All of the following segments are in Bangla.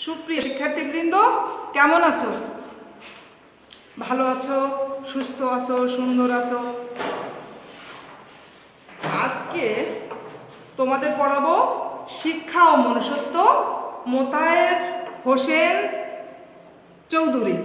সুপ্রিয় শিক্ষার্থীবৃন্দ, কেমন আছো? ভালো আছো, সুস্থ আছো, সুন্দর আছো? আজকে তোমাদের পড়াবো শিক্ষা ও মনুষ্যত্ব, মোতায়ের হোসেন চৌধুরী।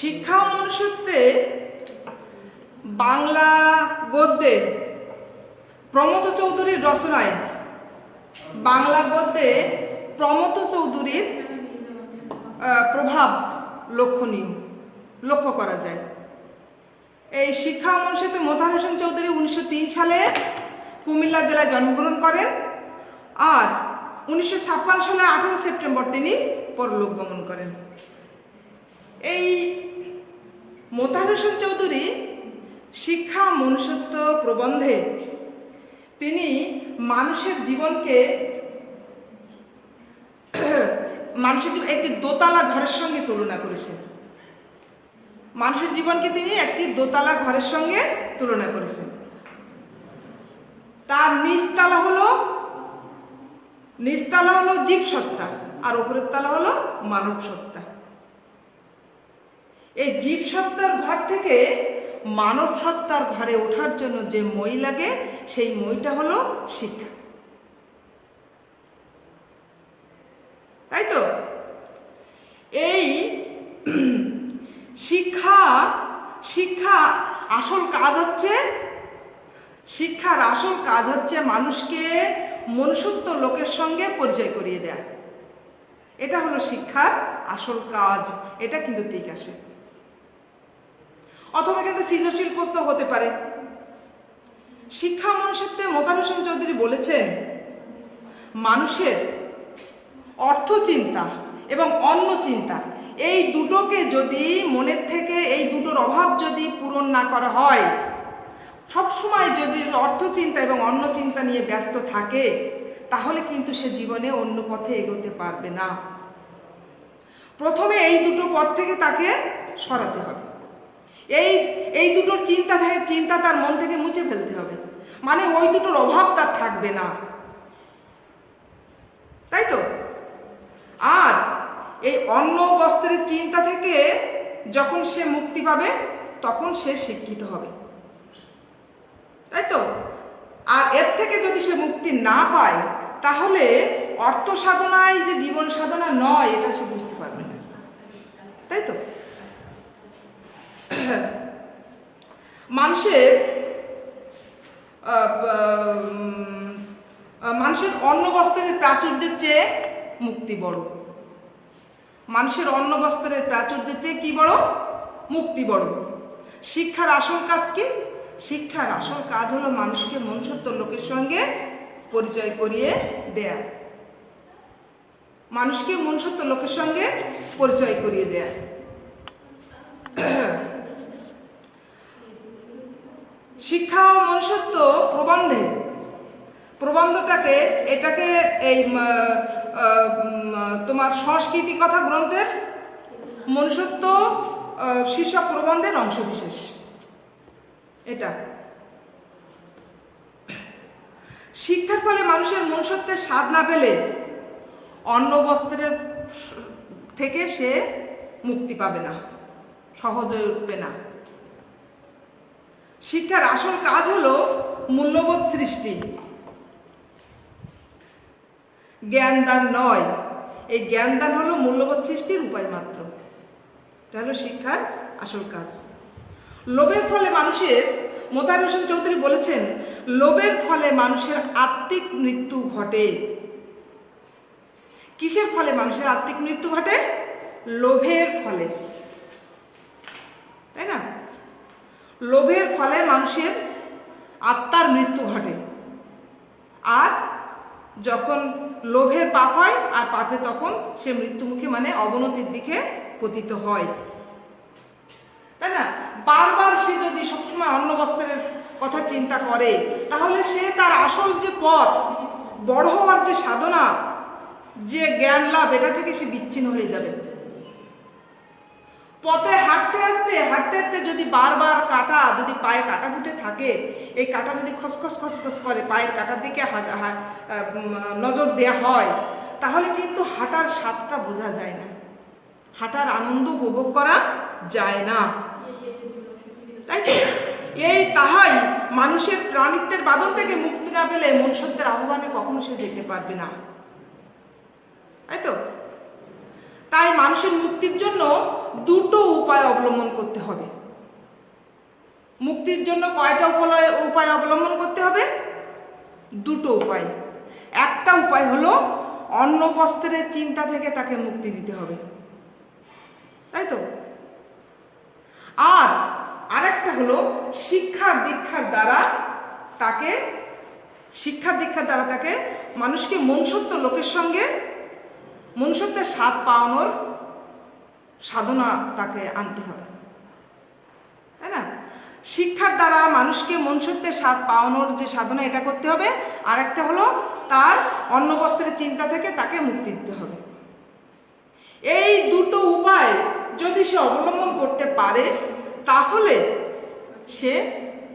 শিক্ষা ও মনুষ্যত্বে বাংলা গদ্যে প্রমথ চৌধুরীর রচনায় বাংলা গদ্যে প্রমথ চৌধুরীর প্রভাব লক্ষ্য করা যায়। এই শিক্ষা ও মনুষ্যত্বে মোতায়ের হোসেন চৌধুরী 1903 সালে কুমিল্লা জেলায় জন্মগ্রহণ করেন আর 1956 সালে 18 সেপ্টেম্বর তিনি পরলোক গমন করেন। এই মোতায়ের হোসেন চৌধুরী শিক্ষা মনুষ্যত্ব প্রবন্ধে তিনি মানুষের জীবনকে একটি দোতলা ঘরের সঙ্গে তুলনা করেছেন। মানুষের জীবনকে তিনি একটি দোতলা ঘরের সঙ্গে তুলনা করেছেন। তার নিচতলা হলো জীবসত্তা আর উপরের তলা হলো মানব সত্তা। এই জীবসত্তার ঘর থেকে মানব সত্তার ঘরে ওঠার জন্য যে মই লাগে সেই মইটা হলো শিক্ষা, তাই তো? এই শিক্ষার আসল কাজ হচ্ছে মানুষকে মনুষ্যত্ব লোকের সঙ্গে পরিচয় করিয়ে দেয়া। এটা হলো শিক্ষার আসল কাজ। এটা কিন্তু ঠিক আসে, অথবা কিন্তু সৃজনশীল প্রশ্ন হতে পারে। শিক্ষা মনুষ্যত্বে মোতায়ের হোসেন চৌধুরী বলেছেন, মানুষের অর্থ চিন্তা এবং অন্ন চিন্তা এই দুটোকে যদি মনের থেকে এই দুটোর অভাব যদি পূরণ না করা হয়, সবসময় যদি অর্থ চিন্তা এবং অন্ন চিন্তা নিয়ে ব্যস্ত থাকে, তাহলে কিন্তু সে জীবনে অন্য পথে এগোতে পারবে না। প্রথমে এই দুটো পথ থেকে তাকে সরাতে হবে। এই দুটোর চিন্তা তার মন থেকে মুছে ফেলতে হবে, মানে ওই দুটোর অভাব তার থাকবে না, তাই তো? আর এই অন্ন বস্ত্রের চিন্তা থেকে যখন সে মুক্তি পাবে তখন সে শিক্ষিত হবে, তাই তো? আর এর থেকে যদি সে মুক্তি না পায়, তাহলে অর্থ সাধনায় যে জীবন সাধনা নয় এটা সে বুঝতে পারবে না, তাই তো? মানুষের অন্ন বস্ত্রের প্রাচুর্যের চেয়ে মুক্তি বড়। মানুষের অন্ন বস্ত্রের প্রাচুর্যের চেয়ে কি বড়? মুক্তি বড়। শিক্ষার আসল কাজ কি? শিক্ষার আসল কাজ হলো মানুষকে মনুষ্যত্ব লোকের সঙ্গে পরিচয় করিয়ে দেয়া। মানুষকে মনুষ্যত্ব লোকের সঙ্গে পরিচয় করিয়ে দেয়া। শিক্ষা ও মনুষ্যত্ব প্রবন্ধটাকে এই তোমার সংস্কৃতি কথা গ্রন্থের মনুষ্যত্ব শীর্ষক প্রবন্ধের অংশ বিশেষ। এটা শিক্ষার ফলে মানুষের মনুষ্যত্বের স্বাদ না পেলে অন্ন বস্ত্রের থেকে সে মুক্তি পাবে না, সহজ হয়ে উঠবে না। শিক্ষার আসল কাজ হলো মূল্যবোধ সৃষ্টি, জ্ঞান দান নয়। এই জ্ঞান দান হলো মূল্যবোধ সৃষ্টির উপায় মাত্র। এটা হলো শিক্ষার আসল কাজ। লোভের ফলে মোতায়ের হোসেন চৌধুরী বলেছেন, লোভের ফলে মানুষের আত্মিক মৃত্যু ঘটে। কিসের ফলে মানুষের আত্মিক মৃত্যু ঘটে? লোভের ফলে। লোভের ফলে মানুষের আত্মার মৃত্যু ঘটে, আর যখন লোভের পাপ হয় আর পাপে তখন সে মৃত্যুমুখী মানে অবনতির দিকে পতিত হয়, তাই না? বারবার সে যদি সবসময় অন্ন বস্ত্রের কথা চিন্তা করে তাহলে সে তার আসল যে পথ, বড় হওয়ার যে সাধনা, যে জ্ঞান লাভ, এটা থেকে সে বিচ্ছিন্ন হয়ে যাবে। পথে হাঁটতে হাঁটতে হাঁটতে হাঁটতে যদি বারবার কাঁটা, যদি পায়ে কাঁটা ফুটে থাকে, এই কাঁটা যদি খসখস খসখস করে পায়ের কাঁটার দিকে নজর দেয়া হয়, তাহলে কিন্তু হাঁটার স্বাদটা বোঝা যায় না, হাঁটার আনন্দ উপভোগ করা যায় না, তাই তো? তাহাই মানুষের প্রাণিত্বের বাঁধন থেকে মুক্তি না পেলে মনুষ্যত্বের আহ্বানে কখনো সে যেতে পারবে না, তাই তো? তাই মানুষের মুক্তির জন্য দুটো উপায় অবলম্বন করতে হবে। মুক্তির জন্য কয়টা উপায় অবলম্বন করতে হবে? দুটো উপায়। একটা উপায় হলো অন্ন বস্ত্রের চিন্তা থেকে তাকে মুক্তি দিতে হবে, তাই তো? আর আরেকটা হলো শিক্ষা দীক্ষার দ্বারা তাকে মানুষকে মনুষ্যত্ব লোকের সঙ্গে মনুষ্যত্বের স্বাদ পাওয়ানোর সাধনা তাকে আনতে হবে, তাই না? শিক্ষার দ্বারা মানুষকে মনুষ্যত্বের স্বাদ পাওয়ানোর যে সাধনা, এটা করতে হবে। আর একটা হলো তার অন্ন বস্ত্রের চিন্তা থেকে তাকে মুক্তি দিতে হবে। এই দুটো উপায় যদি সে অবলম্বন করতে পারে তাহলে সে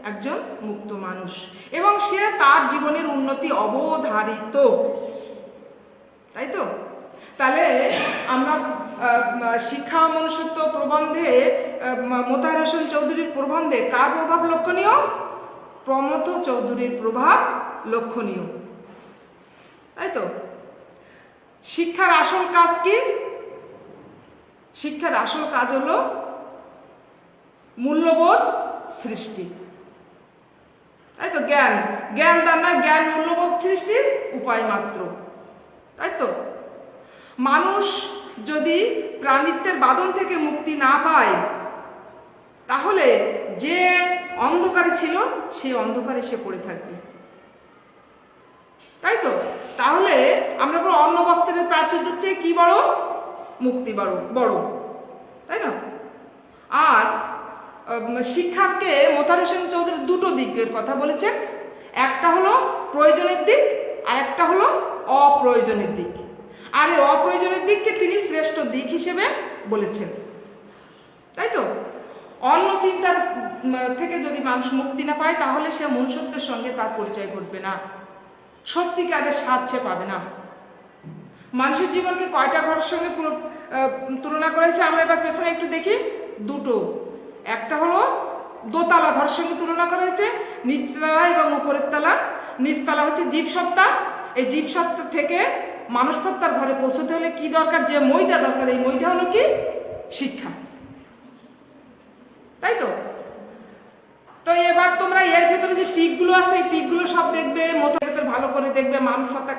একজন মুক্ত মানুষ এবং সে তার জীবনের উন্নতি অবধারিত, তাই তো? তাহলে আমরা শিক্ষা মনুষ্যত্ব প্রবন্ধে মোতাহার হোসেন চৌধুরীর প্রবন্ধে কার প্রভাব লক্ষণীয়? প্রমথ চৌধুরীর প্রভাব লক্ষণীয়, তাই তো? শিক্ষার আসল কাজ কি? শিক্ষার আসল কাজ হলো মূল্যবোধ সৃষ্টি, তাই তো? জ্ঞান তার নয়, জ্ঞান মূল্যবোধ সৃষ্টির উপায় মাত্র, তাই তো? মানুষ যদি প্রাণিত্বের বাঁধন থেকে মুক্তি না পায় তাহলে যে অন্ধকারে ছিল সেই অন্ধকারে সে পড়ে থাকবে, তাই তো? তাহলে আমরা বলবো অন্ন বস্ত্রের প্রাচুর্যের চেয়ে কি বড়? মুক্তি বড়, তাই না? আর শিক্ষাকে মোতাহার হোসেন চৌধুরী দুটো দিকের কথা বলেছেন, একটা হলো প্রয়োজনের দিক আর একটা হলো অপ্রয়োজনের দিক। আর এই অপ্রয়োজনের দিককে তিনি শ্রেষ্ঠ দিক হিসেবে বলেছেন, তাই তো? অন্য চিন্তার থেকে যদি মানুষ মুক্তি না পায় তাহলে সে মনুষ্যত্বের সঙ্গে তার পরিচয় ঘটবে না, সত্যিকারের স্বাদ সে পাবে না। মানুষের জীবনকে কয়টা ঘরের সঙ্গে তুলনা করেছে আমরা এবার পেছনে একটু দেখি। দুটো। একটা হলো দোতলা ঘরের সঙ্গে তুলনা করা হয়েছে, নিচতলা এবং উপরের তলা। নিচতলা হচ্ছে জীবসত্তা, এই জীবসত্তা থেকে মানুষ সত্তার ঘরে পৌঁছতে হলে কি দরকার? যে মইটা দরকার, এই মইটা হলো কি? শিক্ষা, তাই তো? তো এবার তোমরা এর ভিতরে যে দিকগুলো আছে এই দিকগুলো সব দেখবে, মতো ভালো করে দেখবে, মানুষ সত্তা